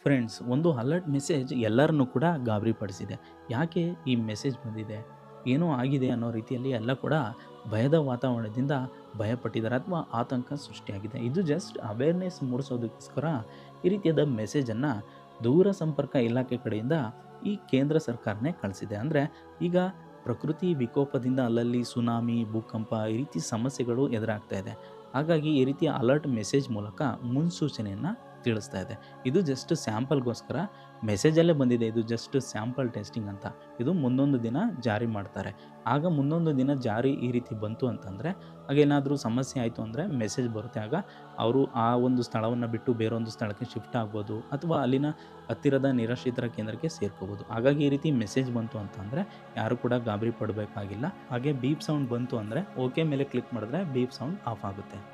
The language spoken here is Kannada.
ಫ್ರೆಂಡ್ಸ್, ಒಂದು ಅಲರ್ಟ್ ಮೆಸೇಜ್ ಎಲ್ಲರನ್ನೂ ಕೂಡ ಗಾಬರಿಪಡಿಸಿದೆ. ಯಾಕೆ ಈ ಮೆಸೇಜ್ ಬಂದಿದೆ? ಏನೋ ಆಗಿದೆ ಅನ್ನೋ ರೀತಿಯಲ್ಲಿ ಎಲ್ಲ ಕೂಡ ಭಯದ ವಾತಾವರಣದಿಂದ ಭಯಪಟ್ಟಿದ್ದಾರೆ ಅಥವಾ ಆತಂಕ ಸೃಷ್ಟಿಯಾಗಿದೆ. ಇದು ಜಸ್ಟ್ ಅವೇರ್‌ನೆಸ್ ಮೂಡಿಸೋದಕ್ಕೋಸ್ಕರ ಈ ರೀತಿಯಾದ ಮೆಸೇಜನ್ನು ದೂರ ಸಂಪರ್ಕ ಇಲಾಖೆ ಕಡೆಯಿಂದ ಈ ಕೇಂದ್ರ ಸರ್ಕಾರನೇ ಕಳಿಸಿದೆ. ಅಂದರೆ ಈಗ ಪ್ರಕೃತಿ ವಿಕೋಪದಿಂದ ಅಲ್ಲಲ್ಲಿ ಸುನಾಮಿ, ಭೂಕಂಪ ಈ ರೀತಿ ಸಮಸ್ಯೆಗಳು ಎದುರಾಗ್ತಾ ಇದೆ. ಹಾಗಾಗಿ ಈ ರೀತಿಯ ಅಲರ್ಟ್ ಮೆಸೇಜ್ ಮೂಲಕ ಮುನ್ಸೂಚನೆಯನ್ನು ತಿಳಿಸ್ತಾ ಇದೆ. ಇದು ಜಸ್ಟ್ ಸ್ಯಾಂಪಲ್‌ಗೋಸ್ಕರ ಮೆಸೇಜಲ್ಲೇ ಬಂದಿದೆ. ಇದು ಜಸ್ಟ್ ಸ್ಯಾಂಪಲ್ ಟೆಸ್ಟಿಂಗ್ ಅಂತ. ಇದು ಮುಂದೊಂದು ದಿನ ಜಾರಿ ಮಾಡ್ತಾರೆ. ಆಗ ಮುಂದೊಂದು ದಿನ ಜಾರಿ ಈ ರೀತಿ ಬಂತು ಅಂತಂದರೆ, ಆಗೇನಾದರೂ ಸಮಸ್ಯೆ ಆಯಿತು ಅಂದರೆ ಮೆಸೇಜ್ ಬರುತ್ತೆ. ಆಗ ಅವರು ಆ ಒಂದು ಸ್ಥಳವನ್ನು ಬಿಟ್ಟು ಬೇರೊಂದು ಸ್ಥಳಕ್ಕೆ ಶಿಫ್ಟ್ ಆಗ್ಬೋದು ಅಥವಾ ಅಲ್ಲಿನ ಹತ್ತಿರದ ನಿರಾಶ್ರಿತರ ಕೇಂದ್ರಕ್ಕೆ ಸೇರ್ಕೋಬೋದು. ಹಾಗಾಗಿ ಈ ರೀತಿ ಮೆಸೇಜ್ ಬಂತು ಅಂತಂದರೆ ಯಾರು ಕೂಡ ಗಾಬರಿ ಪಡಬೇಕಾಗಿಲ್ಲ. ಹಾಗೆ ಬೀಪ್ ಸೌಂಡ್ ಬಂತು ಅಂದರೆ ಓಕೆ ಮೇಲೆ ಕ್ಲಿಕ್ ಮಾಡಿದ್ರೆ ಬೀಪ್ ಸೌಂಡ್ ಆಫ್ ಆಗುತ್ತೆ.